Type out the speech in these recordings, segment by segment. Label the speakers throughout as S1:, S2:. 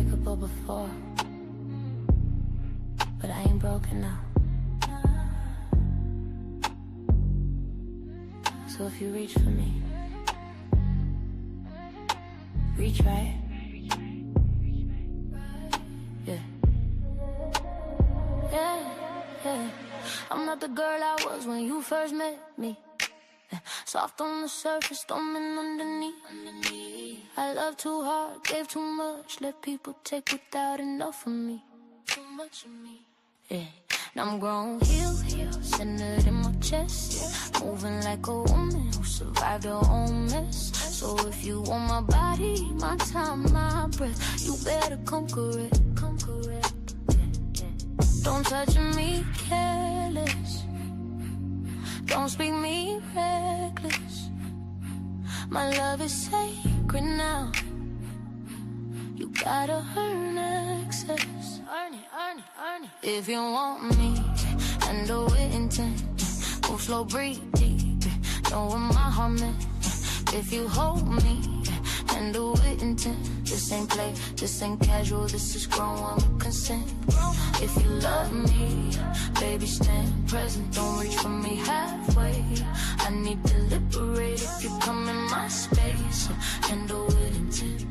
S1: unbreakable before, but I ain't broken now. So if you reach for me, reach right. Yeah. I'm not the girl I was when you first met me. Soft on the surface, storming underneath. I love too hard, gave too much, let people take without enough of me. Too much of me. Yeah. Now I'm grown, healed, centered in my chest, moving like a woman who survived her own mess. So if you want my body, my time, my breath, you better conquer it. Don't touch me careless, don't speak me reckless. My love is sacred now, you gotta earn access. Earn it. If you want me, handle it intent. Move slow, breathe deep, know what my heart meant. If you hold me, handle it intent. This ain't play, this ain't casual, this is grown with consent. If you love me, baby, stand present. Don't reach for me halfway, I need to liberate. If you come in my space, handle it intent.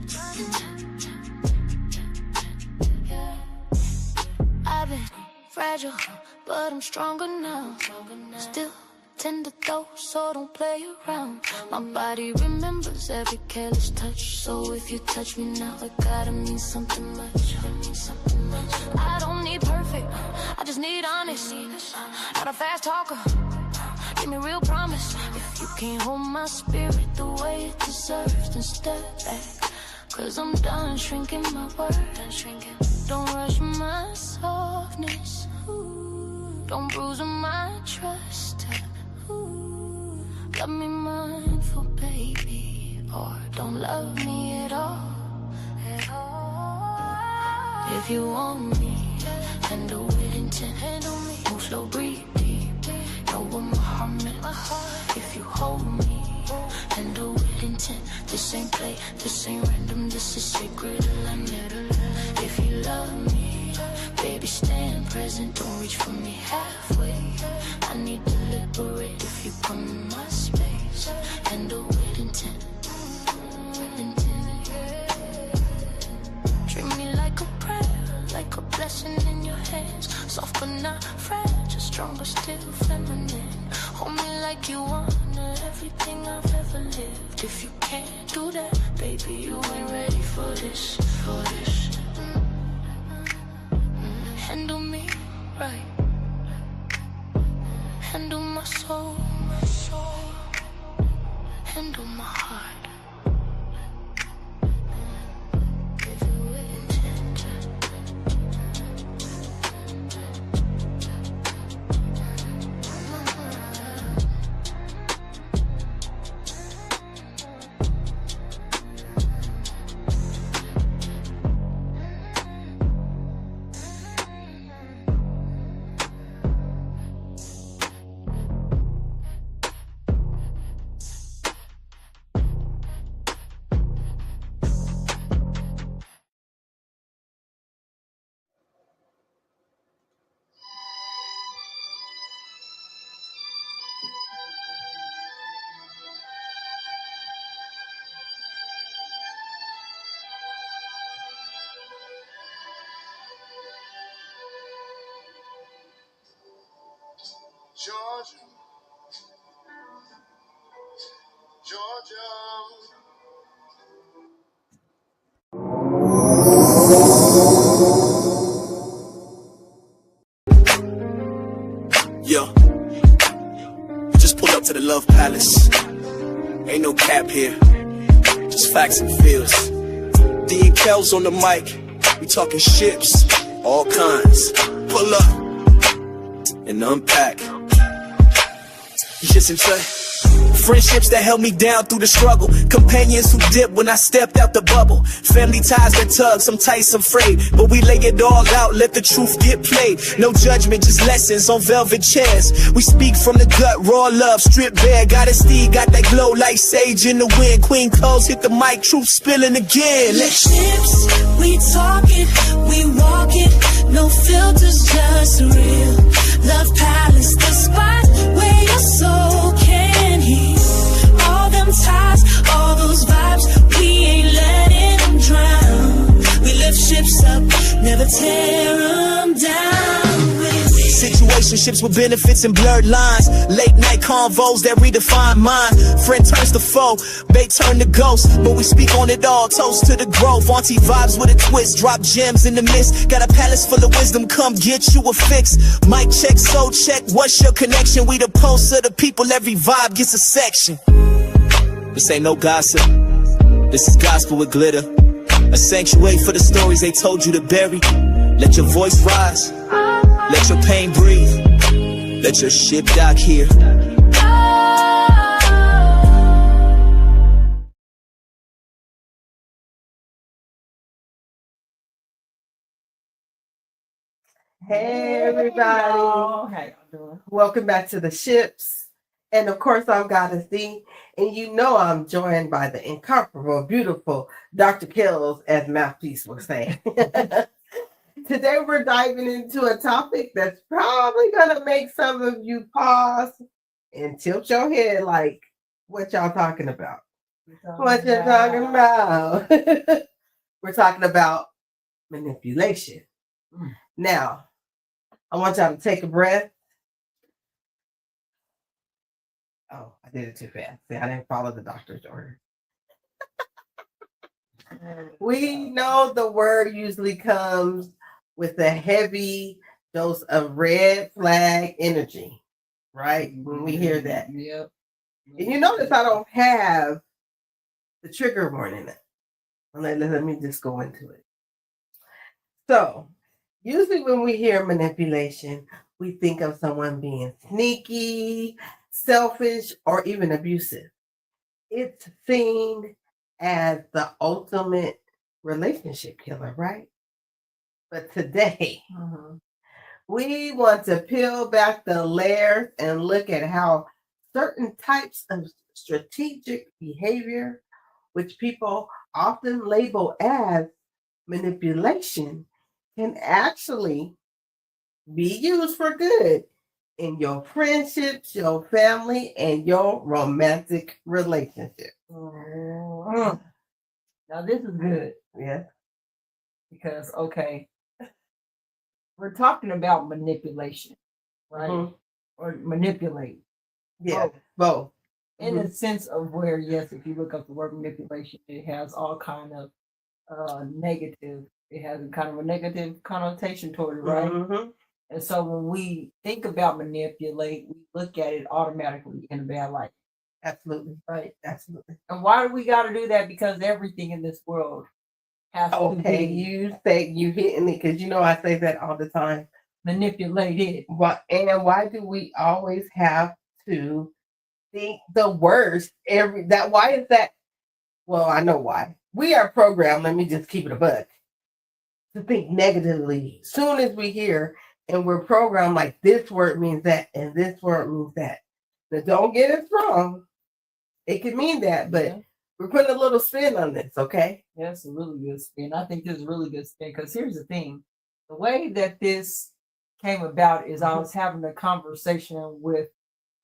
S1: I've been fragile, but I'm stronger now. Still tender though, so don't play around. My body remembers every careless touch, so if you touch me now, it gotta mean something much. I don't need perfect, I just need honest. Not a fast talker, give me real promise. If you can't hold my spirit the way it deserves, then step back, cause I'm done shrinking my worth. Don't rush my softness, don't bruise my trust. Love me mindful, baby, or don't love me at all. If you want me, handle it intent. Move slow, breathe deep, know what my heart meant. If you hold me, handle it intent. This ain't play, this ain't random, this is sacred alignment. If you love me, baby, stand present. Don't reach for me halfway, I need to liberate. If you come in my space, handle it intent. Treat me like a prayer, like a blessing in your hands. Soft but not fragile, strong but still feminine. Hold me like you wanna everything I've ever lived. If you can't do that, baby, you ain't ready for this. Handle me right, handle my soul, handle my heart.
S2: Georgia.
S3: Yo, just pulled up to the Love Palace. Ain't no cap here, just facts and feels. D and Kellz on the mic, we talking ships, all kinds. Pull up and unpack. Just say friendships that held me down through the struggle, companions who dipped when I stepped out the bubble, family ties that tug, some tight, some frayed, but we lay it all out, let the truth get played. No judgment, just lessons on velvet chairs. We speak from the gut, raw love, stripped bare. GoddessDee got that glow like sage in the wind. Queen Kellz hit the mic, truth spilling again.
S4: Friendships, we talk
S3: never tear them down with situationships with benefits and blurred lines, late night convos that redefine mine. Friend turns to foe, bait turn to ghost, but we speak on it all. Toast to the growth, auntie vibes with a twist, drop gems in the mist. Got a palace full of wisdom, come get you a fix. Mic check, soul check, what's your connection? We the pulse of the people, every vibe gets a section. This ain't no gossip, this is gospel with glitter. A sanctuary for the stories they told you to bury. Let your voice rise, let your pain breathe, let your ship dock here.
S4: Hey everybody, how y'all doing? Welcome back to the ships. And of course I'm GoddessDee, and you know I'm joined by the incomparable, beautiful Dr. Kellz, as Mouthpiece was saying. Today we're diving into a topic that's probably gonna make some of you pause and tilt your head like, what y'all talking about? What you talking about? We're talking about manipulation. Now, I want y'all to take a breath. Oh, I did it too fast. See, I didn't follow the doctor's order. We know the word usually comes with a heavy dose of red flag energy, right? When we hear that.
S5: Yep.
S4: And you notice I don't have the trigger warning. Let me just go into it. So, usually when we hear manipulation, we think of someone being sneaky, selfish, or even abusive. It's seen as the ultimate relationship killer, right? But today, we want to peel back the layers and look at how certain types of strategic behavior, which people often label as manipulation, can actually be used for good in your friendships, your family, and your romantic relationship.
S5: Now this is good.
S4: Yeah.
S5: Because, okay, we're talking about manipulation, right? Or manipulate.
S4: Yeah, both.
S5: In the sense of where, yes, if you look up the word manipulation, it has all kind of negative. It has a kind of a negative connotation toward it, right? And so when we think about manipulate, we look at it automatically in a bad light.
S4: Absolutely.
S5: Right.
S4: Absolutely.
S5: And why do we got to do that? Because everything in this world has to be
S4: you say you hitting it because you know I say that all the time.
S5: Manipulated.
S4: Why do we always have to think the worst why is that? Well, I know why. We are programmed, let me just keep it a buck, to think negatively. Soon as we hear and we're programmed like this word means that and this word means that. Now don't get it wrong. It could mean that, but we're putting a little spin on this, okay?
S5: That's a really good spin. I think this is a really good spin because here's the thing. The way that this came about is I was having a conversation with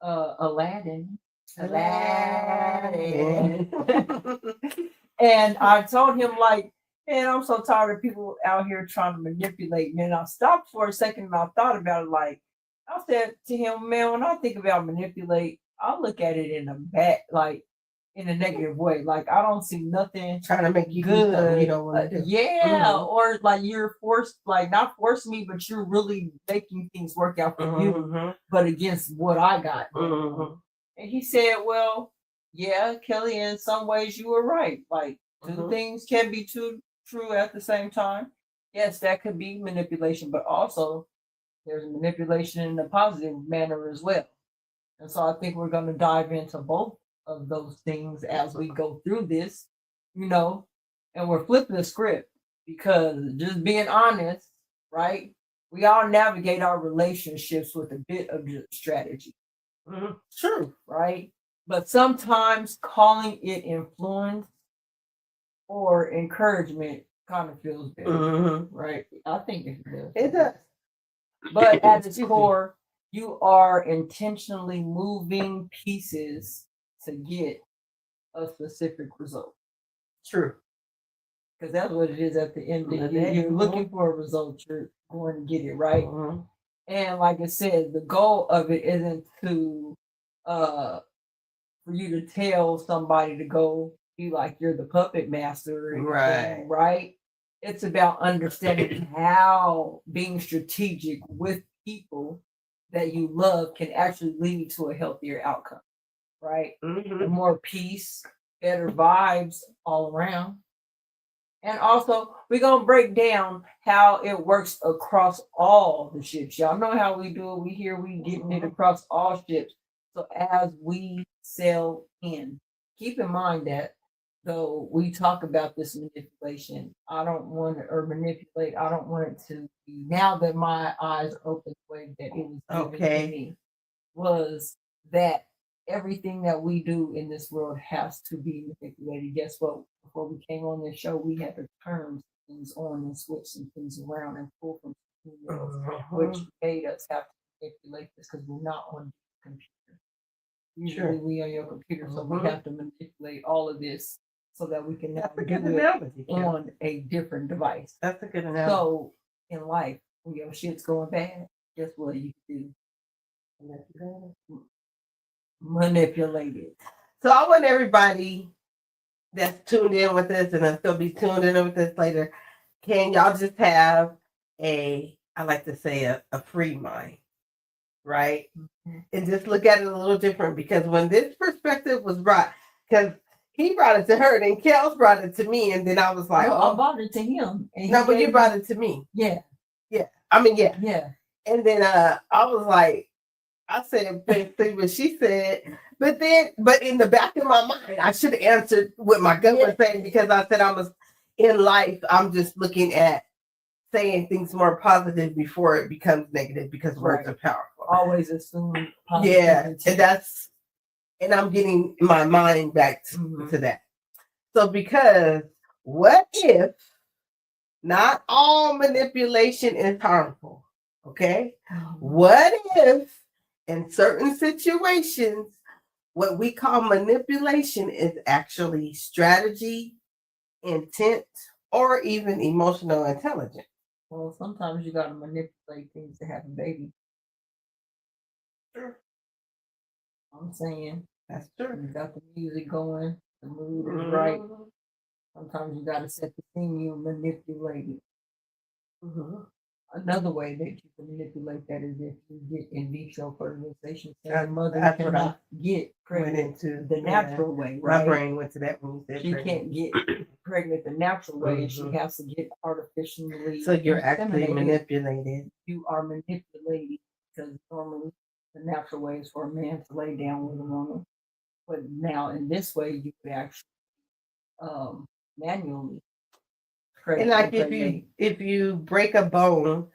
S5: Aladdin. And I told him, like, man, I'm so tired of people out here trying to manipulate me. And I stopped for a second and I thought about it. Like, I said to him, man, when I think about manipulate, I look at it in a bad, like, in a negative way. Like, I don't see nothing
S4: trying to make you
S5: good.
S4: Do something you don't want to do.
S5: Yeah, or like you're forced, like not forcing me, but you're really making things work out for you, but against what I got. And he said, well, yeah, Kelly, in some ways you were right. Like, two things can be true at the same time. Yes, that could be manipulation, but also there's manipulation in a positive manner as well. And so I think we're going to dive into both of those things as we go through this, you know, and we're flipping the script because just being honest, right? We all navigate our relationships with a bit of strategy.
S4: True.
S5: Right? But sometimes calling it influence or encouragement kind of feels better, right? I think it does.
S4: It does.
S5: But at its core, you are intentionally moving pieces to get a specific result.
S4: True.
S5: because that's what it is at the end of the
S4: The
S5: day.
S4: day.
S5: You're looking for a result, you're going to get it right.
S4: Mm-hmm.
S5: And like I said, the goal of it isn't to for you to tell somebody to go be like you're the puppet master or anything, right? It's about understanding how being strategic with people that you love can actually lead to a healthier outcome, right?
S4: Mm-hmm.
S5: More peace, better vibes all around. And also, we're going to break down how it works across all the ships. Y'all know how we do it. We getting it across all ships. So as we sail in, keep in mind that though we talk about this manipulation, I don't want it, or manipulate, I don't want it to be, now that my eyes are open the way that it was given to me, was that everything that we do in this world has to be manipulated. Guess what? Before we came on this show, we had to turn things on and switch some things around and pull from emails, which made us have to manipulate this because we're not on the computer. Usually we on your computer, so we have to manipulate all of this so that we can now do it on a different device.
S4: That's a good analogy.
S5: So in life, when your shit's going bad, guess what you can do? Manipulate it.
S4: So I want everybody that's tuned in with us and that's gonna be tuned in with us later. Can y'all just have I like to say a free mind, right? Mm-hmm. And just look at it a little different, because when this perspective was brought, because he brought it to her, then Kellz brought it to me, and then I was like,
S5: I brought it to him.
S4: No, but you brought it to me.
S5: Yeah.
S4: Yeah. I mean, yeah.
S5: Yeah.
S4: And then I was like, I said, but she said, but in the back of my mind, I should have answered what my gut was saying, because I said in life, I'm just looking at saying things more positive before it becomes negative, because words are powerful.
S5: Always assume positive.
S4: Yeah, and I'm getting my mind back to that. So because what if not all manipulation is harmful? Okay. What if in certain situations, what we call manipulation is actually strategy, intent, or even emotional intelligence?
S5: Well, sometimes you got to manipulate things to have a baby.
S4: Sure.
S5: I'm saying
S4: that's true.
S5: You got the music going, the mood is right. Sometimes you got to set the theme, you manipulate it. Another way that you can manipulate that is if you get in vitro fertilization. So mother cannot get pregnant the natural way, right?
S4: My brain went to that when you said
S5: she can't get pregnant the natural way, and she has to get artificially.
S4: So you're actually manipulated.
S5: You are manipulated, because normally the natural way is for a man to lay down with a woman, but now in this way you could actually manually.
S4: And like if you break a bone,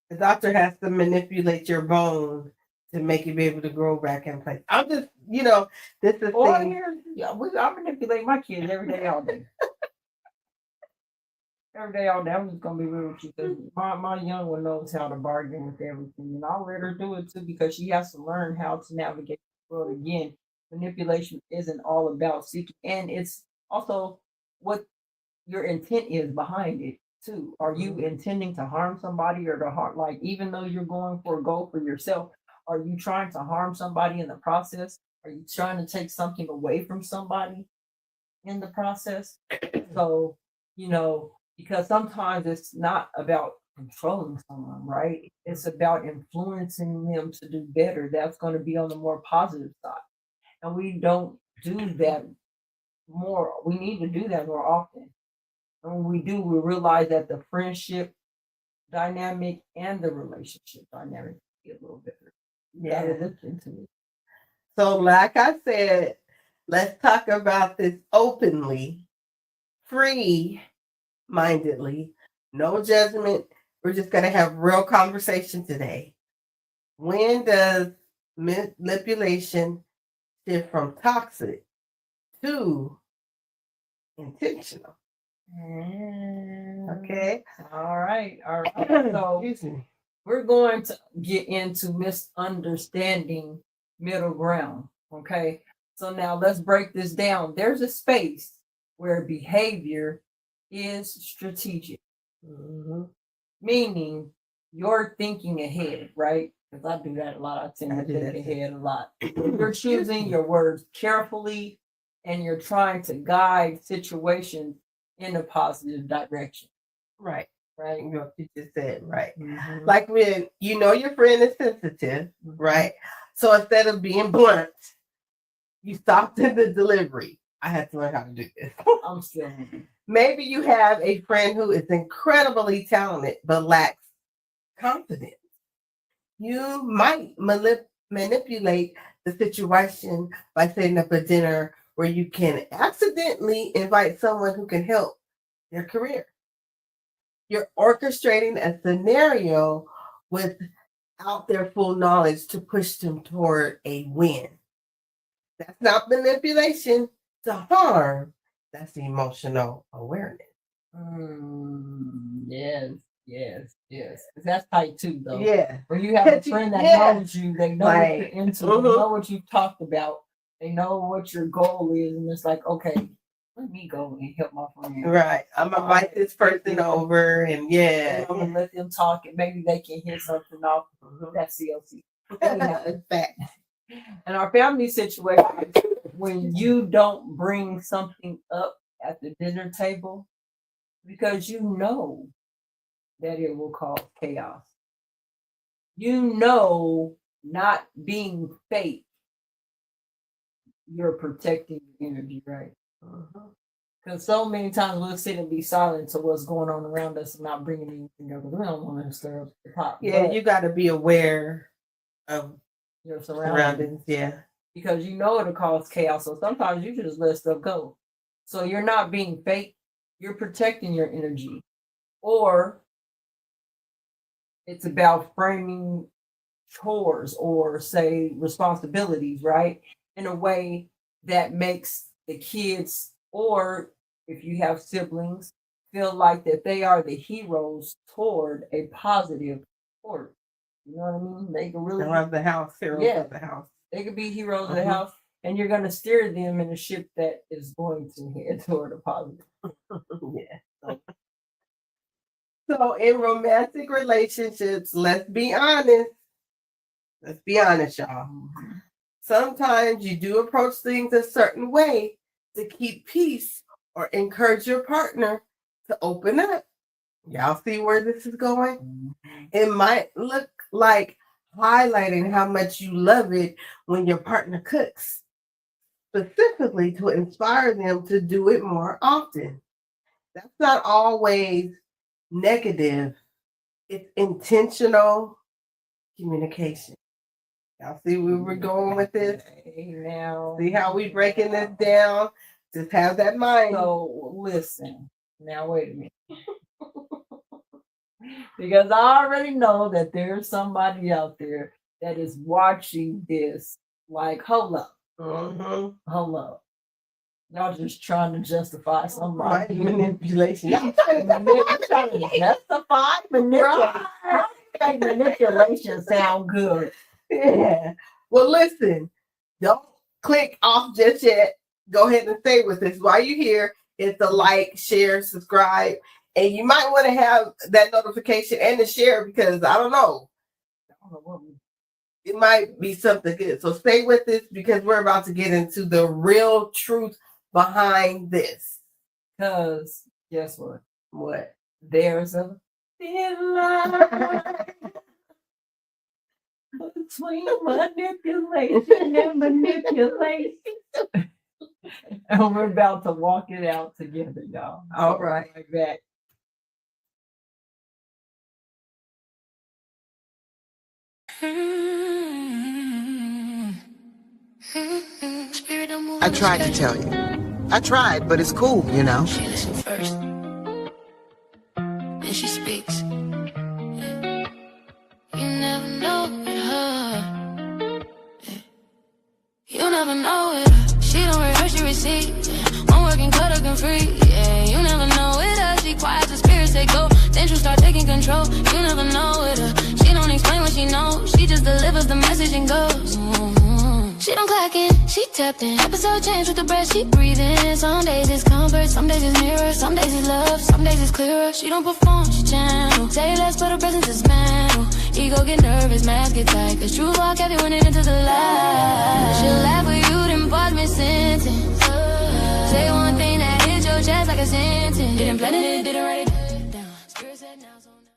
S4: the doctor has to manipulate your bone to make it be able to grow back in place. I'm just, this is
S5: I manipulate my kids every day, all day. Every day, all day. I'm just gonna be real with you, because my young one knows how to bargain with everything, and I'll let her do it too, because she has to learn how to navigate the world. Again, manipulation isn't all about seeking, and it's also what your intent is behind it too. Are you intending to harm somebody, or to harm, like, even though you're going for a goal for yourself, are you trying to harm somebody in the process? Are you trying to take something away from somebody in the process? So, because sometimes it's not about controlling someone, right? It's about influencing them to do better. That's going to be on the more positive side. And we don't do that more. We need to do that more often. And when we do, we realize that the friendship dynamic and the relationship dynamic get a little better. Yeah, look into it.
S4: So, like I said, let's talk about this openly, free-mindedly, no judgment. We're just going to have real conversation today. When does manipulation shift from toxic to intentional? Okay.
S5: All right. So we're going to get into misunderstanding middle ground. Okay. So now let's break this down. There's a space where behavior is strategic. Meaning you're thinking ahead, right? Because I do that a lot. I tend to think ahead a lot. You're choosing your words carefully and you're trying to guide situations in a positive direction.
S4: Right.
S5: Right.
S4: What you just said, right. Like when you know your friend is sensitive, right? So instead of being blunt, you soften the delivery. I had to learn how to do this.
S5: I'm still.
S4: Maybe you have a friend who is incredibly talented but lacks confidence. You might manipulate the situation by setting up a dinner where you can accidentally invite someone who can help their career. You're orchestrating a scenario without their full knowledge to push them toward a win. That's not manipulation to harm. That's emotional awareness.
S5: Yes. That's tight too, though.
S4: Yeah.
S5: When you have a friend that knows you, they know what you're into, they know what you talked about, they know what your goal is, and it's like, okay, let me go and help my friend.
S4: Right. I'm gonna invite this person over, and
S5: I'm gonna let them talk, and maybe they can hit something off. That's CLC. And our family situation, when you don't bring something up at the dinner table, because you know that it will cause chaos. You know, not being fake, you're protecting your energy, right? Because so many times we'll sit and be silent to what's going on around us and not bringing anything up. We don't want to stir up the pot.
S4: Yeah, but you got to be aware of
S5: your surroundings.
S4: Yeah.
S5: Because you know it'll cause chaos. So sometimes you just let stuff go. So you're not being fake. You're protecting your energy. Or it's about framing chores or, say, responsibilities, right? In a way that makes the kids, or if you have siblings, feel like that they are the heroes toward a positive sport. You know what I mean? They can really
S4: around the house, heroes of the house.
S5: They could be heroes of the house, and you're going to steer them in a ship that is going to head toward a positive.
S4: So in romantic relationships, let's be honest. Let's be honest, y'all. Sometimes you do approach things a certain way to keep peace or encourage your partner to open up. Y'all see where this is going? It might look like highlighting how much you love it when your partner cooks, specifically to inspire them to do it more often. That's not always negative. It's intentional communication. Y'all see where we're going with this?
S5: Now,
S4: see how we breaking this down? Just have that mind.
S5: So listen. Now wait a minute. Because I already know that there's somebody out there that is watching this like, hold up. Hold up. Y'all just trying to justify somebody.
S4: Manipulation.
S5: Y'all trying to justify manipulation. Make manipulation sound good.
S4: Yeah. Well, listen. Don't click off just yet. Go ahead and stay with us. While you're here, it's a like, share, subscribe. And you might want to have that notification and the share because I don't know what it might be something good. So stay with us because we're about to get into the real truth behind this.
S5: Because guess what?
S4: What?
S5: There's a thin line between manipulation and manipulation. And we're about to walk it out together, y'all.
S4: All right.
S5: Like that.
S6: I tried to tell you. I tried, but it's cool, you know.
S1: She listens first, then she speaks. You never know with her. You never know with her. She don't rehearse, she receives. One working, cut up and free. Yeah, you never know with her. She quiet, the spirits they go. Then she'll start taking control. You never know with her. She don't explain what she knows. She just delivers the message and goes. She don't clock in, she tapped in. Episode change with the breath she breathing. Some days it's comfort, some days it's mirror, some days it's love, some days it's clearer. She don't perform, she channel. Say less, but her presence is mental. Ego get nervous, mask get tight, cause true walk heavy when it into the light. She'll laugh with you, then pause mid-sentence. Say one thing that hits your chest like a sentence. Didn't plan it, didn't write it down. Spirit said now, so now.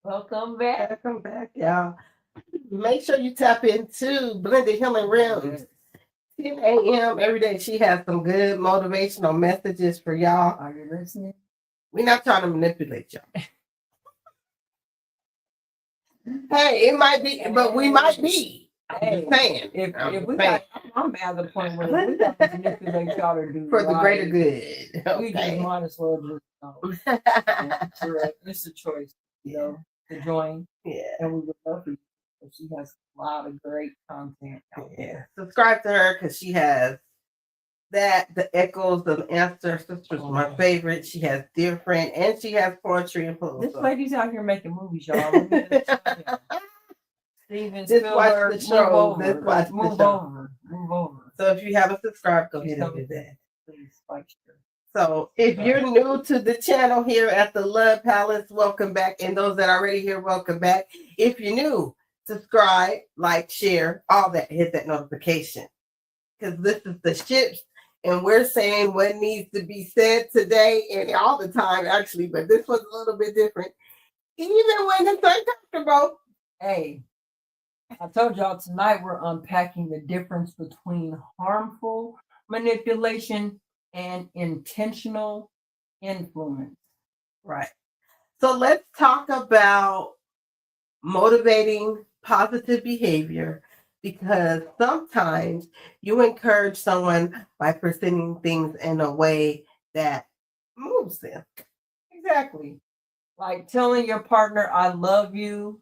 S5: Welcome back.
S4: Welcome back, y'all. Make sure you tap into Blended Healing Realms. 10 a.m. every day. She has some good motivational messages for y'all.
S5: Are you listening?
S4: We're not trying to manipulate y'all. Hey, it might be, but we might be.
S5: Hey,
S4: Saying.
S5: if we got, I'm at the point where we got to manipulate y'all to do
S4: For the
S5: right,
S4: greater good.
S5: we just
S4: Okay.
S5: might as well just it's a choice, you know, to join,
S4: Yeah.
S5: and we would love for you. She has a lot of great content out
S4: Yeah.
S5: there.
S4: Subscribe to her because she has the echoes of Ancestor Sisters, my favorite. She has Dear Friend, and she has poetry and poems.
S5: This lady's out here making movies, y'all. Let me just tell you. Steven
S4: Just watch
S5: Spielberg,
S4: the show.
S5: move
S4: Just
S5: over,
S4: watch the
S5: move
S4: show.
S5: over, move over.
S4: So if you haven't subscribed, go
S5: She's
S4: ahead and
S5: coming.
S4: do that.
S5: Please, like, share.
S4: So if you're new to the channel here at the Love Palace, welcome back. And those that are already here, welcome back. If you're new, subscribe, like, share, all that. Hit that notification. Because this is the ships, and we're saying what needs to be said today and all the time, actually. But this was a little bit different. Even when it's uncomfortable.
S5: Hey, I told y'all tonight we're unpacking the difference between harmful manipulation and intentional influence.
S4: Right. So let's talk about motivating positive behavior, because sometimes you encourage someone by presenting things in a way that moves them.
S5: Exactly. Like telling your partner, I love you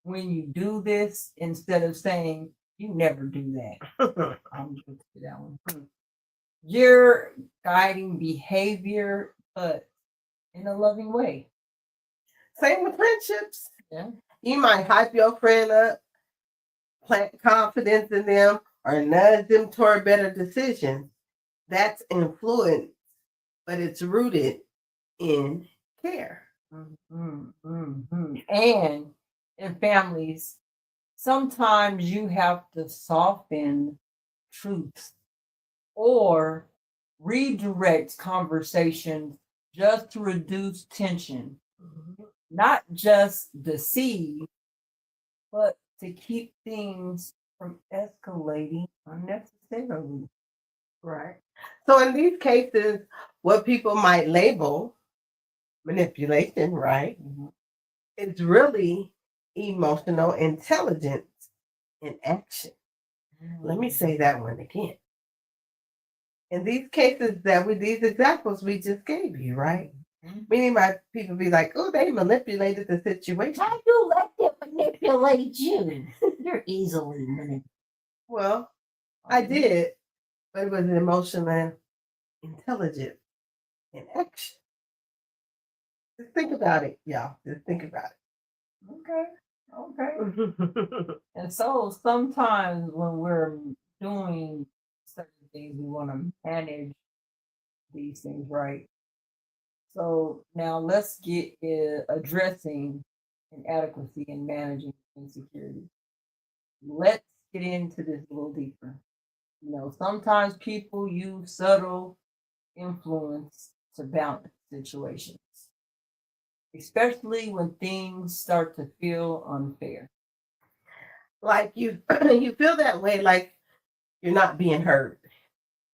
S5: when you do this, instead of saying, you never do that. I'm going to that one. You're guiding behavior, but in a loving way.
S4: Same with friendships.
S5: Yeah.
S4: You might hype your friend up, plant confidence in them, or nudge them toward better decisions. That's influence, but it's rooted in care.
S5: And in families, sometimes you have to soften truths or redirect conversations just to reduce tension, not just deceive, but to keep things from escalating unnecessarily.
S4: Right. So in these cases, what people might label manipulation, right, it's really emotional intelligence in action. Let me say that one again. In these cases these examples we just gave you, right? Meaning my people be like, oh, they manipulated the situation.
S5: How you let them manipulate you? You're easily manipulated.
S4: Well, I did, but it was an emotional intelligence in action. Just think about it, y'all. Just think about
S5: Okay.
S4: it.
S5: And so sometimes when we're doing certain things, we want to manage these things right. So now let's get addressing inadequacy and managing insecurity. Let's get into this a little deeper. You know, sometimes people use subtle influence to balance situations, especially when things start to feel unfair.
S4: Like you feel that way, like you're not being heard.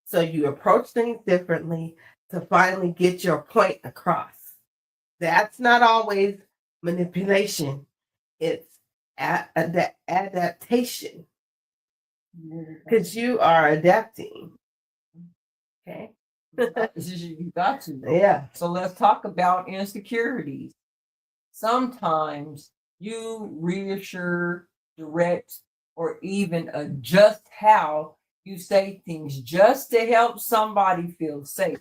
S4: So you approach things differently to finally get your point across. That's not always manipulation. It's adaptation. Because you are adapting. Okay.
S5: You got to.
S4: Yeah.
S5: So let's talk about insecurities. Sometimes you reassure, direct, or even adjust how you say things just to help somebody feel safe.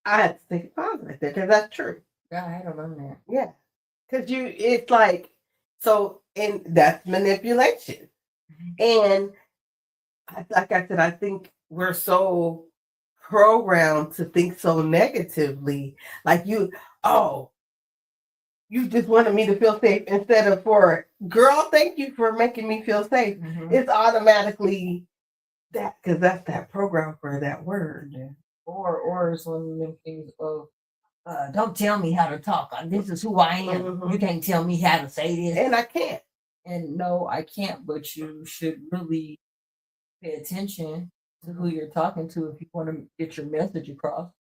S4: I had to take a pause right there because that's true.
S5: Yeah, I don't know that.
S4: Yeah. Because it's like, so, and that's manipulation. And like I said, I think we're so programmed to think so negatively. Like you just wanted me to feel safe instead of girl, thank you for making me feel safe.
S5: Mm-hmm.
S4: It's automatically that, because that's that program for that word.
S5: Yeah. Or it's one of them things of, don't tell me how to talk. This is who I am.
S4: Mm-hmm.
S5: You can't tell me how to say this.
S4: And I can't.
S5: And no, I can't, but you should really pay attention to who you're talking to if you want to get your message across.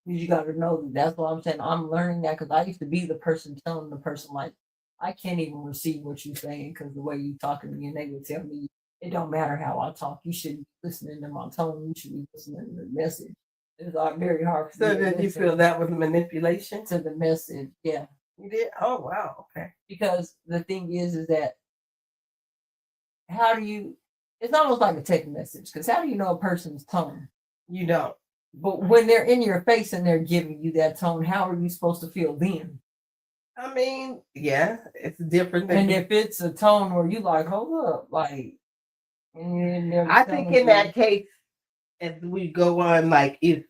S5: You got to know that's what I'm saying. I'm learning that because I used to be the person telling the person, like, I can't even receive what you're saying because the way you talking to me, and they would tell me, it don't matter how I talk. You should be listening to my tone. You should be listening to the message. It's very hard.
S4: So did you feel that was manipulation?
S5: To the message, yeah.
S4: You did? Oh, wow. Okay.
S5: Because the thing is that how do you, it's almost like a text message, because how do you know a person's tone?
S4: You don't.
S5: But when they're in your face and they're giving you that tone, how are you supposed to feel then?
S4: I mean, yeah, it's different.
S5: And if it's a tone where you like, hold up, like,
S4: I think in that case, as we go on, like, if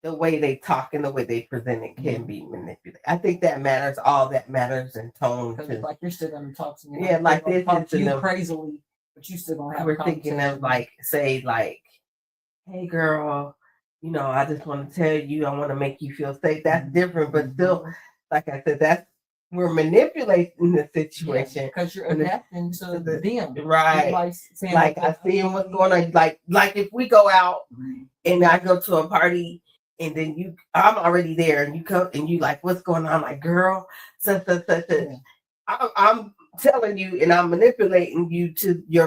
S4: the way they talk and the way they present it can be manipulated. I think that matters. All that matters in tone.
S5: Because like you're still gonna talk to me.
S4: Yeah, like this
S5: talk to you crazily, but you still gonna have.
S4: We're thinking of like, say, like, hey, girl, you know, I just want to tell you, I want to make you feel safe. That's different, but still, like I said, we're manipulating the situation
S5: because you're adapting to them,
S4: right? Like I see what's going on. Like if we go out and I go to a party and then I'm already there and you come and you like, what's going on? I'm like, girl, such. I'm telling you and I'm manipulating you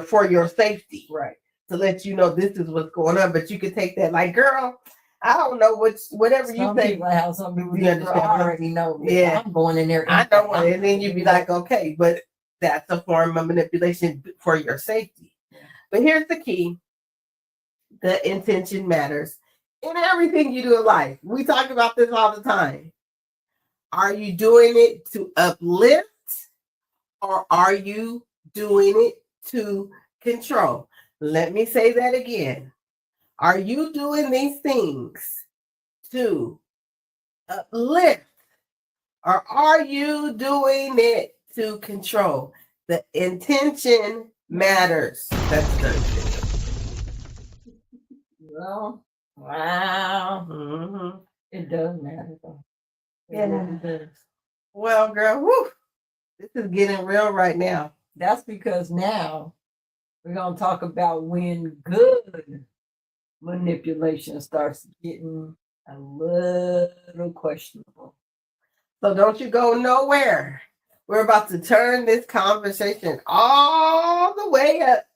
S4: for your safety, right? To let you know this is what's going on. But you can take that like, girl, I don't know whatever you say.
S5: How some people I already know.
S4: Yeah,
S5: I'm going in there.
S4: I know, and then you'd be like, okay, but that's a form of manipulation for your safety. But here's the key: the intention matters in everything you do in life. We talk about this all the time. Are you doing it to uplift, or are you doing it to control? Let me say that again. Are you doing these things to uplift, or are you doing it to control? The intention matters. That's Thursday.
S5: Well, wow. Mm-hmm. It does matter, though. It does.
S4: Well, girl, whew, this is getting real right now.
S5: That's because now we're going to talk about when good manipulation starts getting a little questionable.
S4: So don't you go nowhere. We're about to turn this conversation all the way up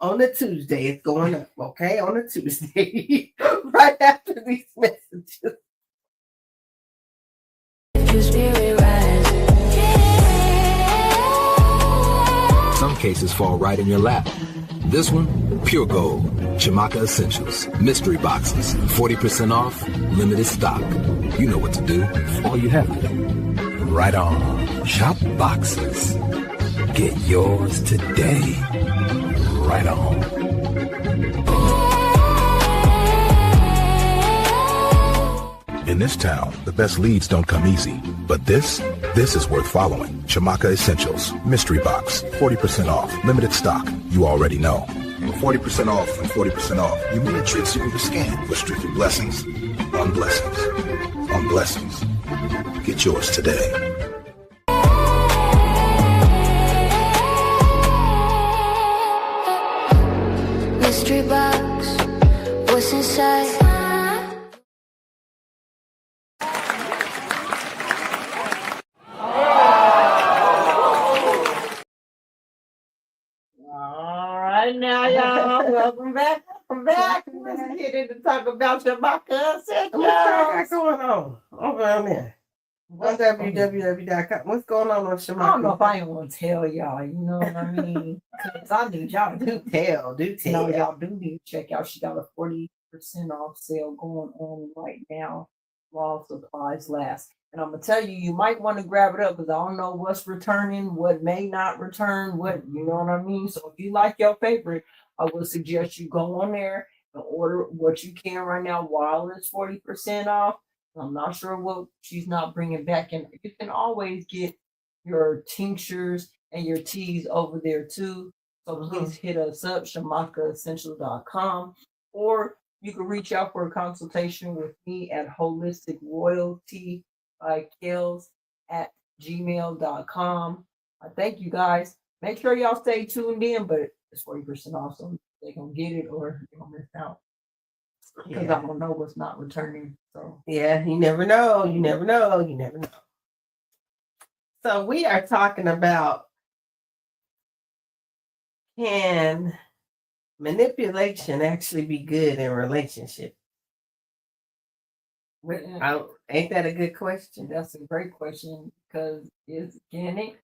S4: on a Tuesday. It's going up, okay? On a Tuesday, right after these messages.
S7: Some cases fall right in your lap. This one, pure gold. Chimaka Essentials. Mystery boxes. 40% off. Limited stock. You know what to do. All you have to do. Right on. Shop boxes. Get yours today. Right on.
S8: In this town, the best leads don't come easy. But this is worth following. Chimaka Essentials. Mystery box. 40% off. Limited stock. You already know. 40% off and 40% off. You mean it tricks you with your skin. But strictly blessings on blessings on blessings. Get yours today.
S1: Mystery box, what's inside?
S5: Now, y'all, welcome back. Let's get in to talk about Chimaka Essentials.
S4: What's going on over on there? On www.com. What's going on Chimaka?
S5: I don't know if I even want to tell y'all, you know what I mean? Because I need y'all to
S4: do tell.
S5: No, y'all do need to check out. She got a 40% off sale going on right now while supplies last. And I'm gonna tell you, you might want to grab it up because I don't know what's returning, what may not return, what you know what I mean. So if you like your favorite, I would suggest you go on there and order what you can right now while it's 40% off. I'm not sure what she's not bringing back in. You can always get your tinctures and your teas over there too. So please hit us up, shamakaessential.com, or you can reach out for a consultation with me at Holistic Royalty by Kellz at gmail.com. I thank you guys. Make sure y'all stay tuned in, but it's 40% off, so they're gonna get it or they're gonna miss out. Because I don't know what's not returning. So
S4: yeah, you never know. You never know. You never know. So we are talking about, can manipulation actually be good in relationship? Ain't that a good question?
S5: That's a great question, because can it?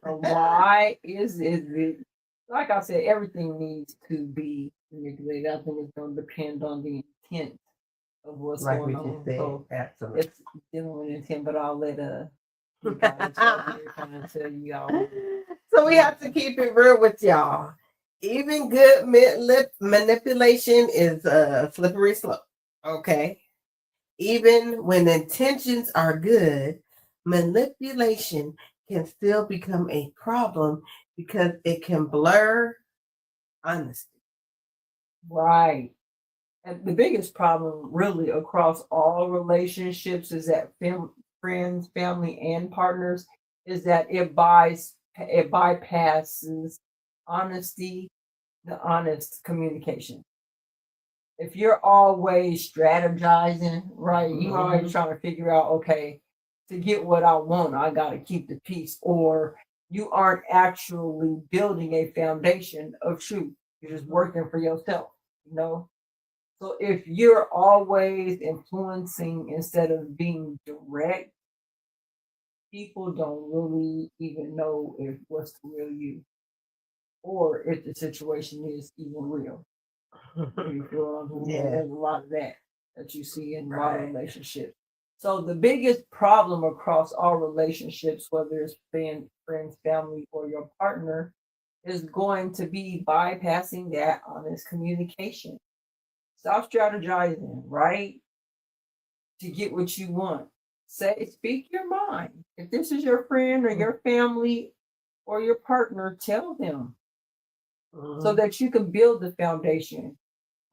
S5: Or why is it? Like I said, everything needs to be manipulated. I think it's going to depend on the intent of what's going on. So
S4: absolutely.
S5: it's dealing with intent, but I'll let you guys kind of tell you all.
S4: So we have to keep it real with y'all. Even good manipulation is a slippery slope. Okay. Even when intentions are good, manipulation can still become a problem because it can blur honesty.
S5: Right. And the biggest problem really across all relationships is that friends, family, and partners is that it bypasses honesty, the honest communication. If you're always strategizing, right, you're always trying to figure out, okay, to get what I want, I got to keep the peace, or you aren't actually building a foundation of truth. You're just working for yourself, you know? So if you're always influencing instead of being direct, people don't really even know if what's the real you, or if the situation is even real. You feel what I'm saying? There's a lot of that you see in my relationship. So the biggest problem across all relationships, whether it's friends, family, or your partner, is going to be bypassing that honest communication. Stop strategizing, right? To get what you want. Speak your mind. If this is your friend or your family or your partner, tell them so that you can build the foundation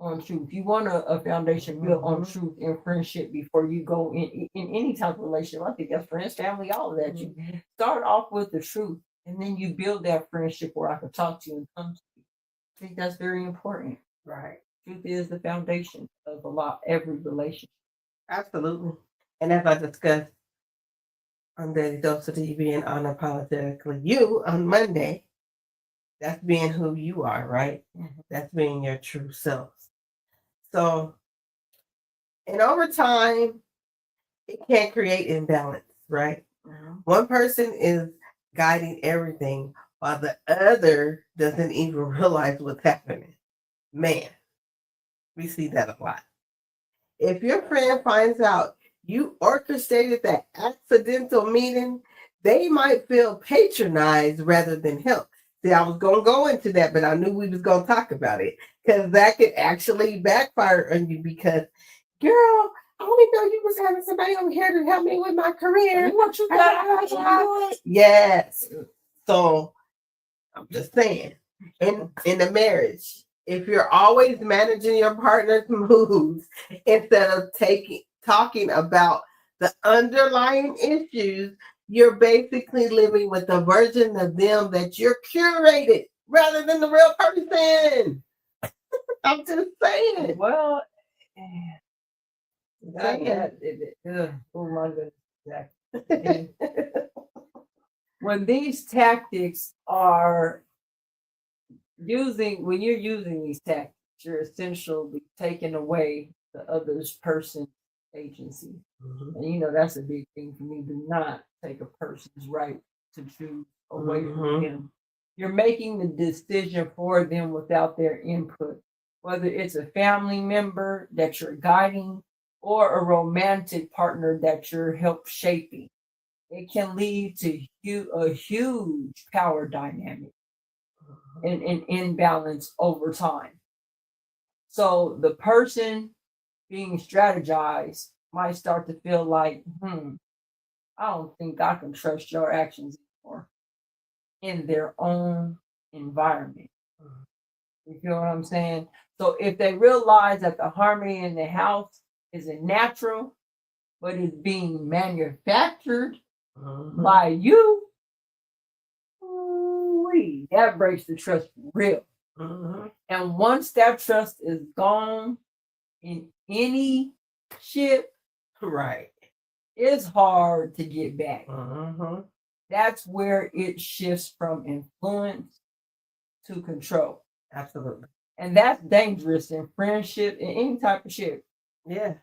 S5: on truth. You want a foundation built on truth and friendship before you go in any type of relationship. I think that's friends, family, all of that. You start off with the truth, and then you build that friendship where I can talk to you and come to you. I think that's very important.
S4: Right.
S5: Truth is the foundation of every relationship.
S4: Absolutely. And as I discussed on Daily Dose of TV and Unapologetically You on Monday, that's being who you are, right? That's being your true self. So, and over time, it can create imbalance, right? One person is guiding everything while the other doesn't even realize what's happening. Man, we see that a lot. If your friend finds out you orchestrated that accidental meeting, they might feel patronized rather than helped. See, I was going to go into that, but I knew we was going to talk about it because that could actually backfire on you because, girl, I only know you was having somebody over here to help me with my career.
S5: What you got?
S4: Yes. So I'm just saying, in a marriage, if you're always managing your partner's moves instead of talking about the underlying issues, you're basically living with a version of them that you're curated rather than the real person. I'm just saying.
S5: Well, oh my goodness. Exactly. When these tactics are when you're using these tactics, you're essentially taking away the other person's agency. And that's a big thing for me. Do not take a person's right to choose away from them. You're making the decision for them without their input. Whether it's a family member that you're guiding, or a romantic partner that you're help shaping. It can lead to a huge power dynamic and imbalance over time. So the person being strategized might start to feel like, I don't think I can trust your actions anymore in their own environment. You feel what I'm saying? So if they realize that the harmony in the house isn't natural, but is being manufactured by you, that breaks the trust real. And once that trust is gone in any ship,
S4: right,
S5: it's hard to get back. That's where it shifts from influence to control.
S4: Absolutely.
S5: And that's dangerous in friendship and any type of shit.
S4: Yeah.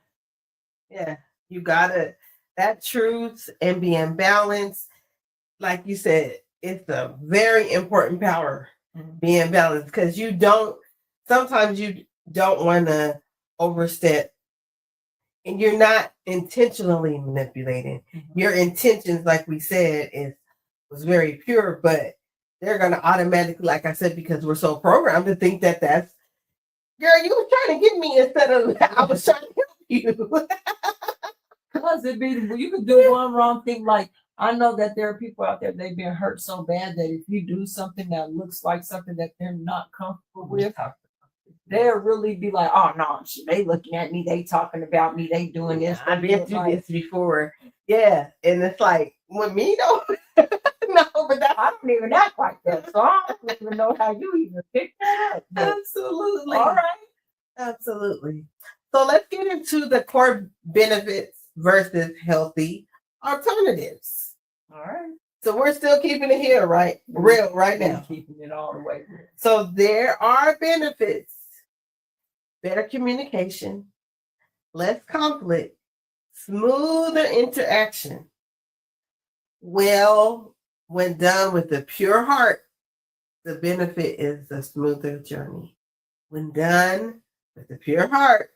S4: Yeah. You gotta, that truth and being balanced, like you said, it's a very important power, being balanced, because sometimes you don't want to overstep, and you're not intentionally manipulating. Your intentions, like we said, was very pure, but they're going to automatically, like I said, because we're so programmed to think that that's, girl, you were trying to get me instead of I was trying to help you.
S5: Because you could do one wrong thing. Like, I know that there are people out there, they've been hurt so bad that if you do something that looks like something that they're not comfortable with, they'll really be like, oh no, they looking at me, they talking about me, they doing this.
S4: I've been through this before. Yeah. And it's like, with me though, no, but
S5: I don't even act like that. So I don't even know how you even picked that up.
S4: Absolutely.
S5: All right.
S4: Absolutely. So let's get into the core benefits versus healthy alternatives.
S5: All right.
S4: So we're still keeping it here, right? Real right now.
S5: Keeping it all the way.
S4: So there are benefits. Better communication, less conflict, smoother interaction. Well, when done with a pure heart, the benefit is a smoother journey. When done with a pure heart,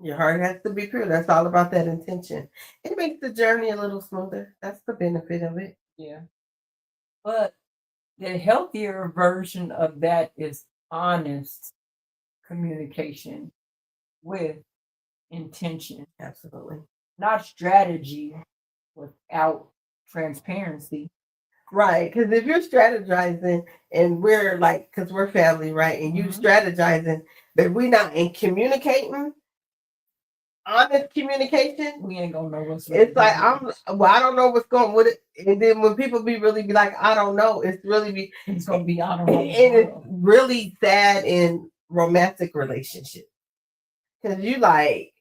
S4: your heart has to be pure. That's all about that intention. It makes the journey a little smoother. That's the benefit of it.
S5: Yeah. But the healthier version of that is honest communication with intention.
S4: Absolutely.
S5: Not strategy without transparency.
S4: Right. Because if you're strategizing and we're like, because we're family, right? And you strategizing, but we're not in communicating, honest communication,
S5: we ain't gonna know what's
S4: really it's like I don't know what's going with it. And then when people be like, I don't know, it's gonna be honorable. And it's really sad in romantic relationships. Because you like,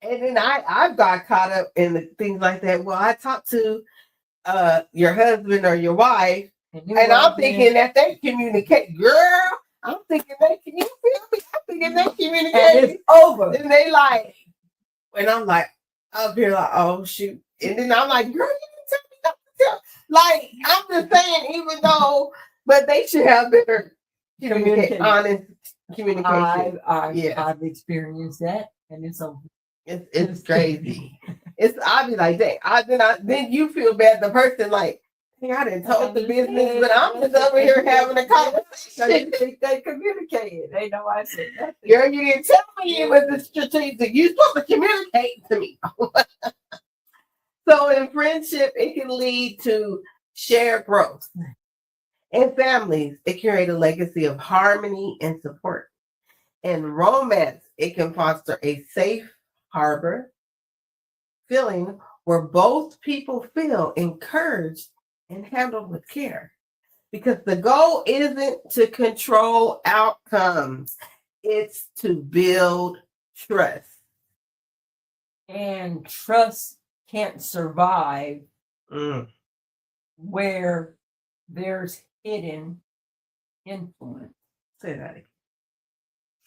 S4: and then I've got caught up in the things like that. Well, I talked to your husband or your wife, and I'm thinking that they communicate. Girl, I'm thinking you feel me? I'm thinking they communicate.
S5: And it's over.
S4: And they like, and I'm like, up here like, oh shoot. And then I'm like, girl, you didn't tell me not to tell. Like, I'm just saying, even though, but they should have better honest communication.
S5: I've experienced that, and it's over.
S4: It's crazy. I'll be like, dang. Then you feel bad. The person like, hey, I didn't told the business, but I'm just over here having a conversation.
S5: They communicated. They know I said nothing.
S4: Girl, you didn't tell me it was a strategic. You supposed to communicate to me. So in friendship, it can lead to shared growth. In families, it can create a legacy of harmony and support. In romance, it can foster a safe harbor feeling where both people feel encouraged and handled with care. Because the goal isn't to control outcomes, it's to build trust.
S5: And trust can't survive where there's hidden influence.
S4: Say that again.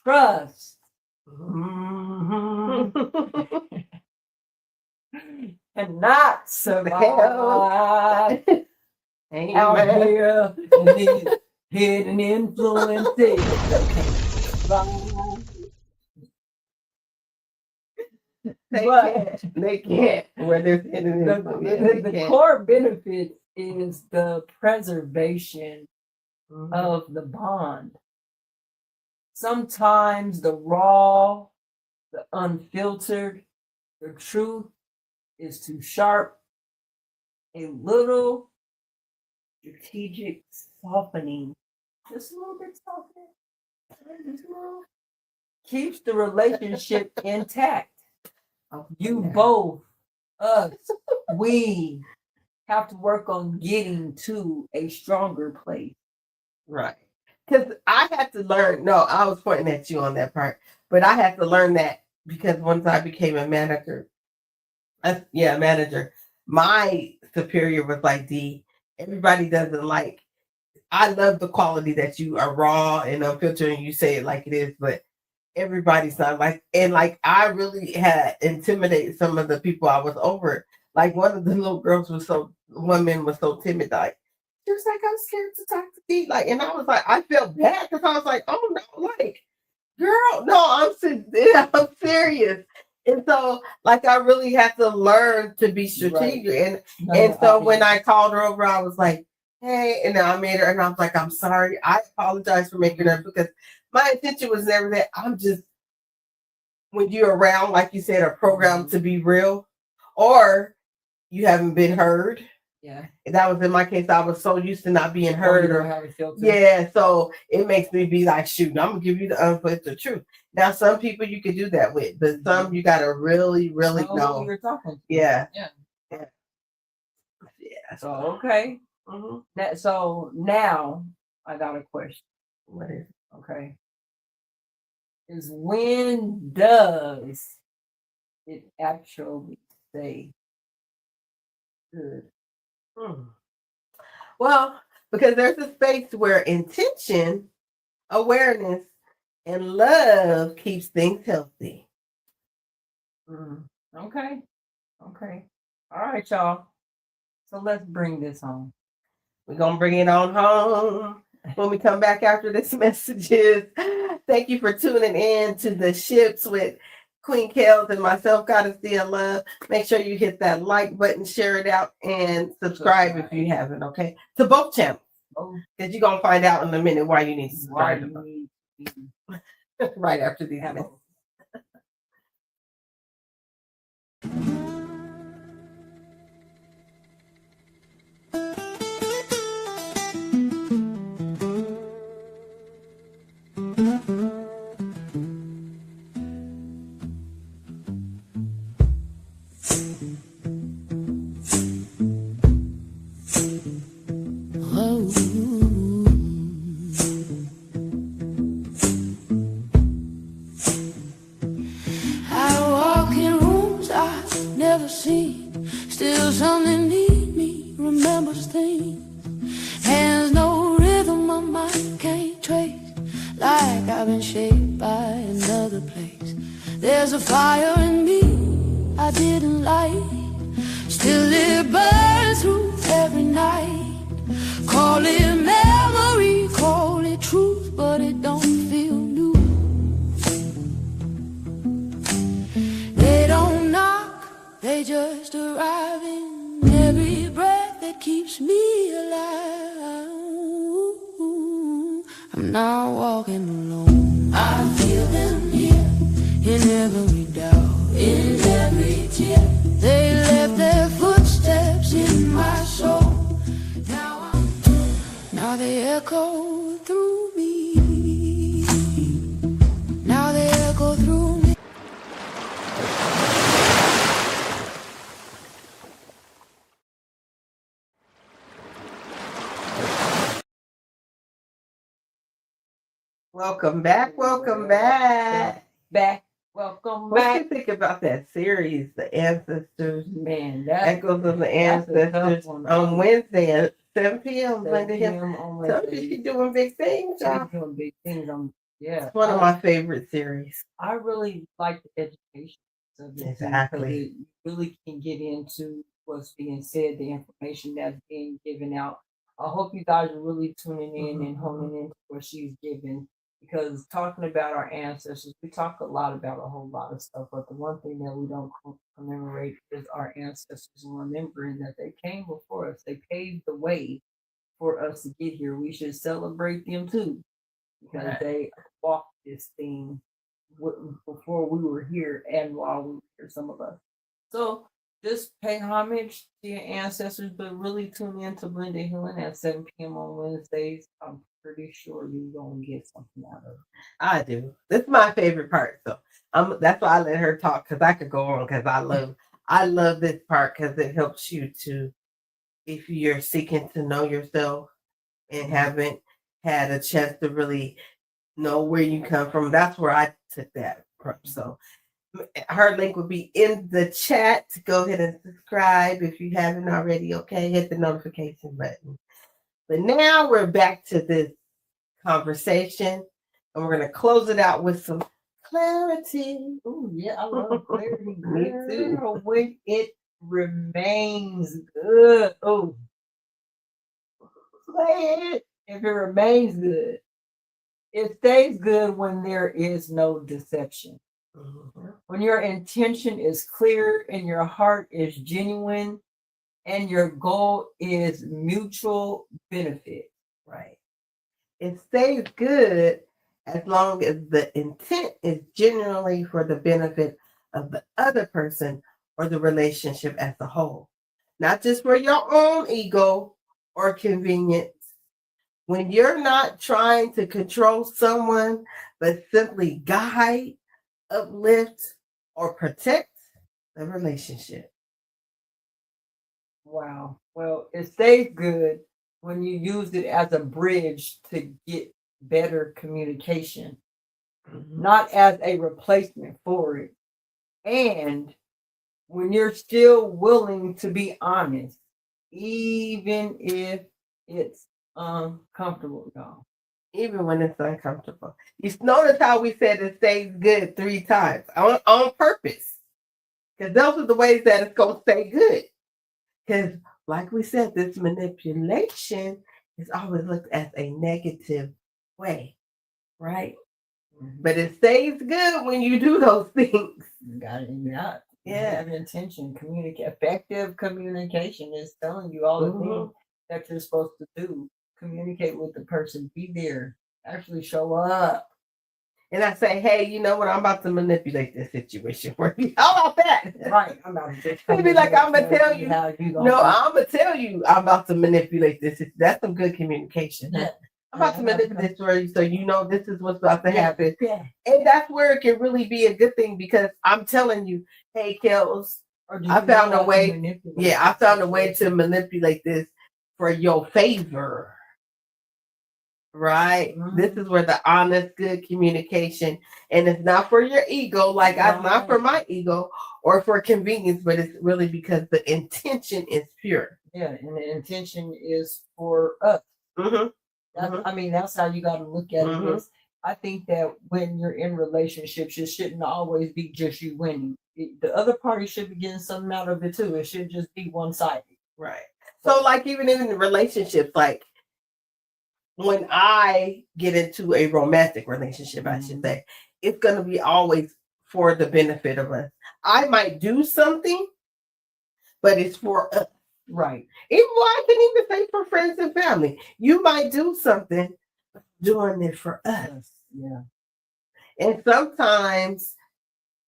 S5: Trust cannot survive out here in these hidden influences.
S4: They can't. Where they're sitting in
S5: The core benefit is the preservation of the bond. Sometimes the raw, the unfiltered, the truth is too sharp. A little strategic softening, just a little bit softening, just a little, keeps the relationship intact. You both, us, we have to work on getting to a stronger place.
S4: Right. Because I had to learn, no, I was pointing at you on that part, but I had to learn that because once I became a manager, my superior was like, D, everybody doesn't like, I love the quality that you are raw and unfiltered and you say it like it is, but everybody's not like, and like I really had intimidated some of the people I was over. Like one of the little girls woman was so timid, like she was like, I'm scared to talk to D. Like, and I was like, I felt bad because I was like, oh no, like, girl, no, I'm serious. And so, like, I really had to learn to be strategic. Right. And so when I called her over, I was like, hey, and I made her, and I was like, I'm sorry. I apologize for making her, because my intention was never that. I'm just, when you're around, like you said, a program to be real, or you haven't been heard.
S5: Yeah.
S4: And that was in my case. I was so used to not being heard. Yeah. So it makes me be like, shoot, I'm going to give you the unfiltered truth. Now, some people you can do that with, but some you got to really, really know.
S5: Who you're talking to.
S4: Yeah.
S5: So, okay. So now I got a question.
S4: What is it?
S5: Okay. Is when does it actually stay good?
S4: Well, because there's a space where intention, awareness, and love keeps things healthy.
S5: Okay. All right, y'all. So let's bring this home.
S4: We're going to bring it on home when we come back after this messages. Thank you for tuning in to the Ships with Queen Kellz and myself, GoddessDee and Love. Make sure you hit that like button, share it out, and subscribe if you haven't, okay? To both channels. Because you're going to find out in a minute why you need to subscribe. Right after these messages.
S1: Still something need me, remembers things. Hands no rhythm, my mind can't trace. Like I've been shaped by another place. There's a fire in me I didn't light. Still it burns through every night. Call it memory, call it truth, but it don't feel new. They don't knock, they just arrive in every breath that keeps me alive. I'm not walking alone. I feel them here in every doubt, in every tear. They left their footsteps in my soul. Now they echo through me. Now they echo through me.
S4: Welcome back. Welcome back.
S5: Welcome
S4: What
S5: back.
S4: do you think about that series, The Ancestors?
S5: Man,
S4: Echoes of the Ancestors on Wednesday at 7 p.m. So she's doing big things, y'all.
S5: Doing big things.
S4: It's one of my favorite series.
S5: I really like the education of it.
S4: Exactly.
S5: It really can get into what's being said, the information that's being given out. I hope you guys are really tuning in and honing in to what she's giving. Because talking about our ancestors, we talk a lot about a whole lot of stuff, but the one thing that we don't commemorate is our ancestors and remembering that they came before us. They paved the way for us to get here. We should celebrate them too, because they walked this thing before we were here and while we were here, some of us. So just pay homage to your ancestors, but really tune in to Blended Healing at 7 p.m. on Wednesdays. I'm pretty sure you're going to get something out of it.
S4: I do. This is my favorite part. So that's why I let her talk, because I could go on, because I love this part, because it helps you to, if you're seeking to know yourself and haven't had a chance to really know where you come from. That's where I took that from. So her link will be in the chat. Go ahead and subscribe if you haven't already. Okay, hit the notification button. But now we're back to this conversation, and we're going to close it out with some clarity.
S5: Oh yeah, I love clarity.
S4: Me too.
S5: When it remains good. Oh, if it remains good, it stays good when there is no deception. Mm-hmm. When your intention is clear and your heart is genuine and your goal is mutual benefit.
S4: Right. It stays good as long as the intent is genuinely for the benefit of the other person or the relationship as a whole, not just for your own ego or convenience. When you're not trying to control someone, but simply guide, uplift, or protect the relationship.
S5: Wow. Well, it stays good when you use it as a bridge to get better communication, not as a replacement for it. And when you're still willing to be honest, even if it's uncomfortable, y'all.
S4: Even when it's uncomfortable. You notice how we said it stays good 3 times on purpose. Because those are the ways that it's going to stay good. Because like we said, this manipulation is always looked at as a negative way, right? Mm-hmm. But it stays good when you do those things.
S5: You got it. Yeah. Have intention. Effective communication is telling you all the things that you're supposed to do. Communicate with the person. Be there. Actually show up.
S4: And I say, hey, you know what? I'm about to manipulate this situation for you. How about that?
S5: Right. I'm about to
S4: be like, I'm going to tell you. No, I'm going to tell you I'm about to manipulate this. That's some good communication. Yeah. I'm about to manipulate this for you so you know this is what's about to happen. Yeah. And that's where it can really be a good thing, because I'm telling you, hey, Kellz, I found a way. Yeah, I found a way to manipulate this for your favor. Right. Mm-hmm. This is where the honest, good communication, and it's not for your ego, like I'm not for my ego or for convenience, but it's really because the intention is pure.
S5: Yeah, and the intention is for us. Mm-hmm. I mean, that's how you got to look at it. Is I think that when you're in relationships, it shouldn't always be just you winning. The other party should be getting something out of it too. It should just be one-sided.
S4: Right. So like even in the relationships, like when I get into a romantic relationship, I should say, it's going to be always for the benefit of us. I might do something, but it's for us.
S5: Right.
S4: Even I can even say for friends and family, you might do something, but doing it for us.
S5: Yeah.
S4: And sometimes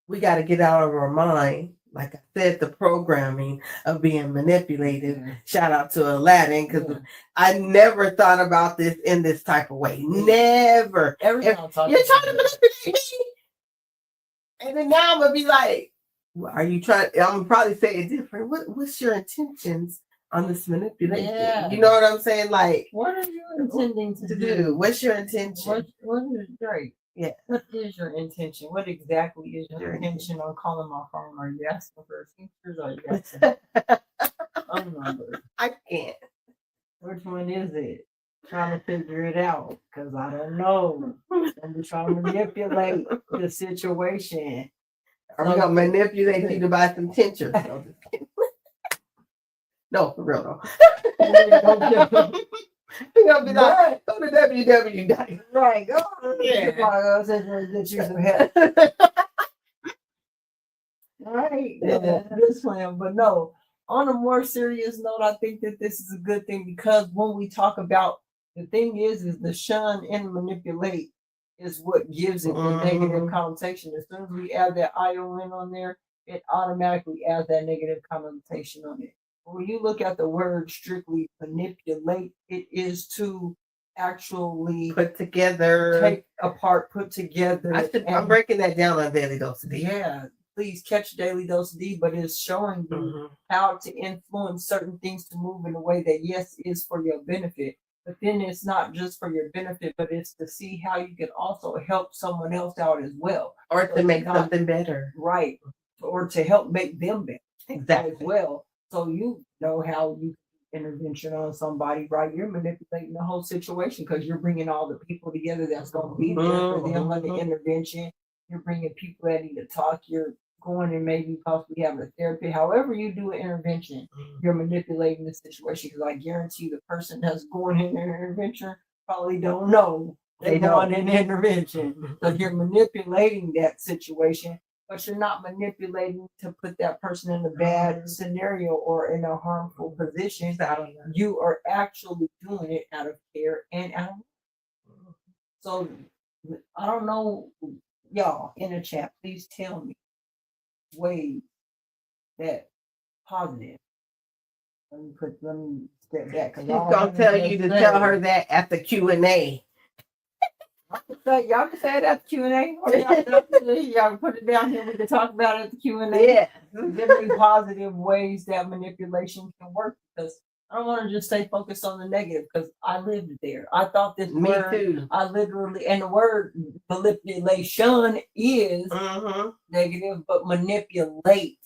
S4: we got to get out of our mind. Like I said, the programming of being manipulated. Yeah. Shout out to Aladdin, because I never thought about this in this type of way. Never. You're trying to manipulate me. And then now I'm going to be like, are you trying? I'm going to probably say it different. What's your intentions on this manipulation? Yeah. You know what I'm saying? Like,
S5: what are you intending to do?
S4: What's your intention?
S5: What is right?
S4: Yeah.
S5: What is your intention? What exactly is your intention on calling my phone? Are you asking for features or are you asking a number?
S4: I can't.
S5: Which one is it? Trying to figure it out because I don't know. I'm trying to manipulate the situation.
S4: Are we gonna manipulate you to buy some tincture? No, for real though. We're gonna be like, go to www.
S5: Right, go.
S4: Yeah.
S5: Get you some help. Right.
S4: Yeah.
S5: This plan, but no. On a more serious note, I think that this is a good thing because when we talk about the thing is the shun and manipulate is what gives it the negative connotation. As soon as we add that ION on there, it automatically adds that negative connotation on it. But when you look at the word strictly manipulate, it is to actually
S4: Put together.
S5: take apart, put together.
S4: I'm breaking that down on Daily Dose of D.
S5: Yeah, please catch Daily Dose D, but it's showing you how to influence certain things to move in a way that, yes, is for your benefit. But then it's not just for your benefit, but it's to see how you can also help someone else out as well.
S4: Or to make something better.
S5: Right. Or to help make them better.
S4: Exactly.
S5: As well. So you know how you intervention on somebody, right? You're manipulating the whole situation because you're bringing all the people together that's going to be there for them on the intervention. You're bringing people that need to talk. You're going and maybe possibly having a therapy. However you do an intervention, you're manipulating the situation because I guarantee you the person that's going in an intervention probably don't know they want an intervention. So you're manipulating that situation, but you're not manipulating to put that person in a bad scenario or in a harmful position. You are actually doing it out of care and out of. So I don't know, y'all in the chat, please tell me ways that positive. Let me step back.
S4: She's gonna tell you to tell her that at the Q&A.
S5: Y'all can say it at the Q&A, or y'all can put it down here. We can talk about it at the Q&A.
S4: Yeah,
S5: Very positive ways that manipulation can work because I don't want to just stay focused on the negative because I lived there. I thought this word,
S4: too.
S5: I literally, and the word manipulation is negative, but manipulate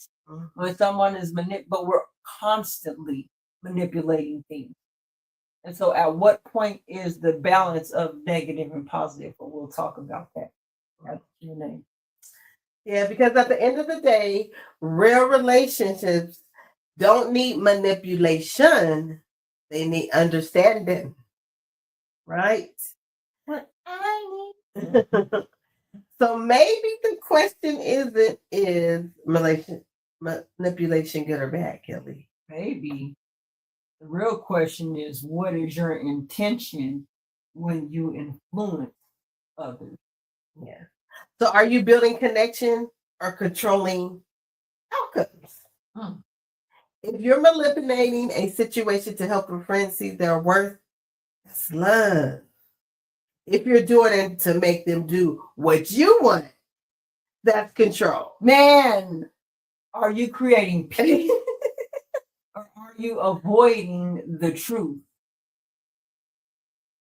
S5: when someone is but we're constantly manipulating things. And so at what point is the balance of negative and positive? But we'll talk about that at the Q&A.
S4: Yeah, because at the end of the day, real relationships don't need manipulation. They need understanding. Right?
S5: What I need.
S4: So maybe the question isn't is manipulation good or bad, Kelly?
S5: Maybe. The real question is, what is your intention when you influence others?
S4: Yeah. So are you building connection or controlling outcomes? If you're manipulating a situation to help a friend see their worth, that's love. If you're doing it to make them do what you want, that's control.
S5: Man, are you creating peace or are you avoiding the truth?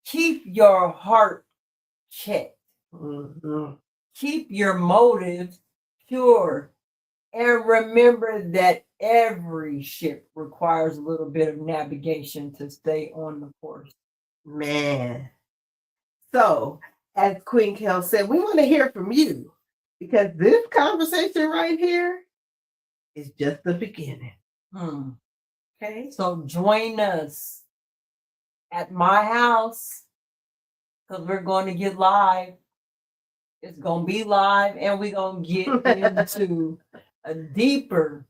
S5: Keep your heart checked. Keep your motives pure. And remember that every ship requires a little bit of navigation to stay on the course.
S4: Man. So, as Queen Kellz said, we want to hear from you because this conversation right here is just the beginning. Okay.
S5: So join us at my house because we're going to get live. It's going to be live and we're going to get into a deeper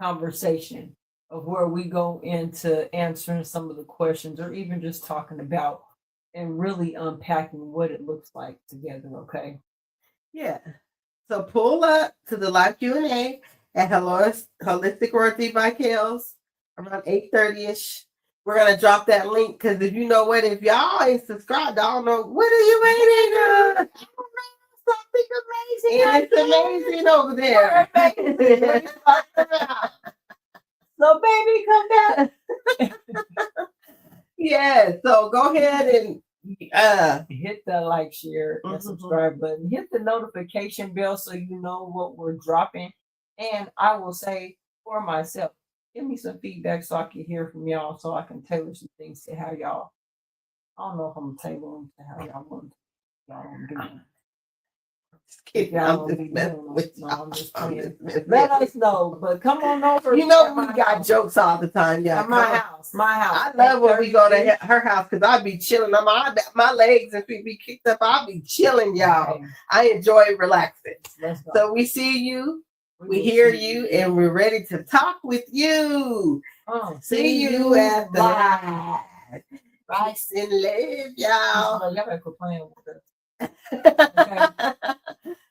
S5: conversation of where we go into answering some of the questions or even just talking about and really unpacking what it looks like together, okay?
S4: Yeah. So pull up to the live Q&A at Holistic Royalty by Kellz around 8:30ish. We're going to drop that link because if you know what, if y'all ain't subscribed, I don't know, what are you waiting on? Something amazing. And it's amazing over there.
S5: So baby, come back.
S4: Yeah, so go ahead and
S5: hit the like, share, and subscribe button. Hit the notification bell so you know what we're dropping. And I will say for myself, give me some feedback so I can hear from y'all so I can tailor some things to how y'all. I don't know if I'm tailoring to how y'all want to do it.
S4: just kidding.
S5: Y'all
S4: I'm
S5: don't
S4: just
S5: be
S4: messing
S5: doing
S4: with
S5: no,
S4: you.
S5: I'm just
S4: I'm
S5: playing.
S4: just messing
S5: Let
S4: with
S5: us know, but come on over.
S4: you. You know
S5: at
S4: we
S5: my
S4: got
S5: house.
S4: jokes all the time, y'all.
S5: At my
S4: Come on.
S5: house, my house.
S4: I love when we go to
S5: 30.
S4: her house because I be chilling. My legs and feet be kicked up. I be chilling, y'all.
S5: Okay,
S4: I enjoy relaxing.
S5: let's go.
S4: So we see you, we
S5: will
S4: hear
S5: see
S4: you, and we're ready to talk with you. See you at the
S5: live. Bye.
S4: Peace and love, y'all.
S5: Y'all better quit playing with us.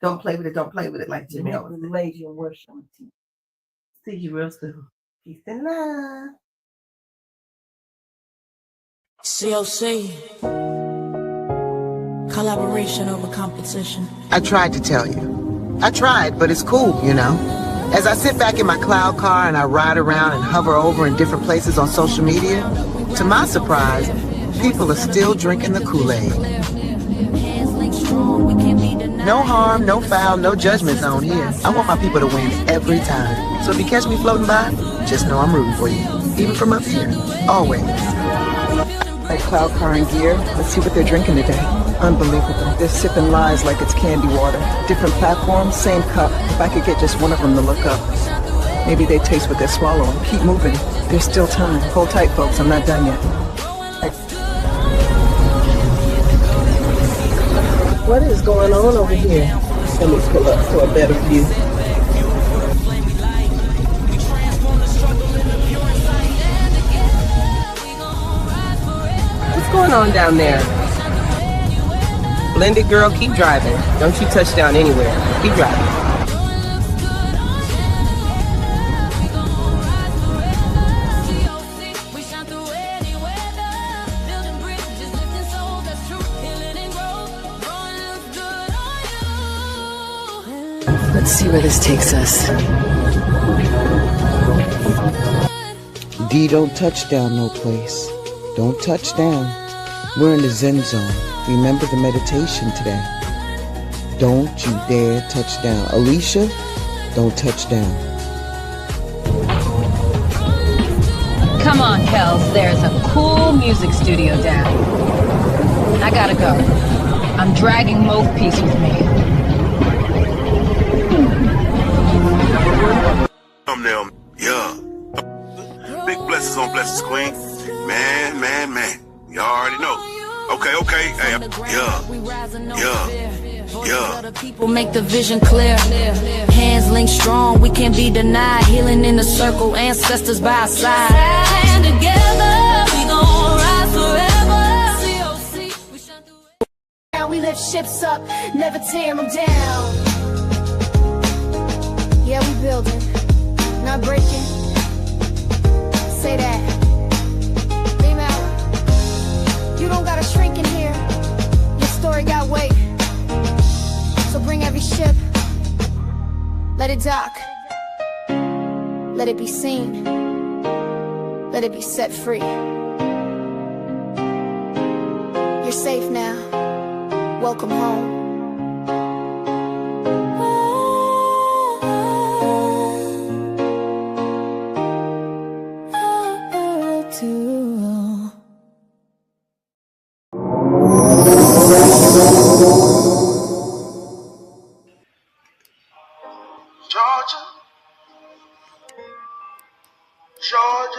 S4: Don't play with it. Don't play with it like Jimmy always said.
S5: Manipulation worship.
S4: See you real soon. Peace and love.
S1: COC. Collaboration over competition.
S6: I tried to tell you. I tried, but it's cool, you know. As I sit back in my cloud car and I ride around and hover over in different places on social media, to my surprise, people are still drinking the Kool-Aid. No harm, no foul, no judgment zone here. I want my people to win every time. So if you catch me floating by, just know I'm rooting for you. Even from up here. Always.
S9: Like cloud car and gear, let's see what they're drinking today. Unbelievable. They're sipping lies like it's candy water. Different platforms, same cup. If I could get just one of them to look up. Maybe they taste what they're swallowing. Keep moving. There's still time. Hold tight, folks. I'm not done yet.
S4: What is going on over here? Let me pull up for a better view. What's going on down there? Blended girl, keep driving. Don't you touch down anywhere. Keep driving.
S10: Let's see where this takes us.
S11: D, don't touch down no place. Don't touch down. We're in the Zen zone. Remember the meditation today. Don't you dare touch down. Alicia, don't touch down.
S10: Come on, Kellz. There's a cool music studio down. I gotta go. I'm dragging Mouthpiece with me.
S2: Thumbnail, yeah. Big blessings on blessings, Queen. Man. You already know. Okay. Hey, yeah.
S1: People make the vision clear. Hands linked strong, we can't be denied. Healing in the circle, ancestors by our side. Stand together, we gon' rise forever.
S12: We lift ships up, never tear them down. Yeah, we building, not breaking. Say that. Dream out. You don't gotta shrink in here. Your story got weight. So bring every ship. Let it dock. Let it be seen. Let it be set free. You're safe now. Welcome home.
S2: Georgia.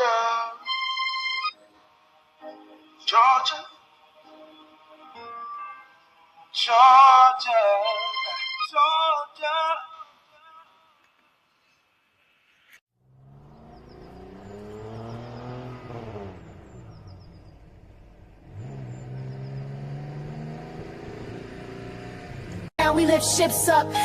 S12: We lift ships up.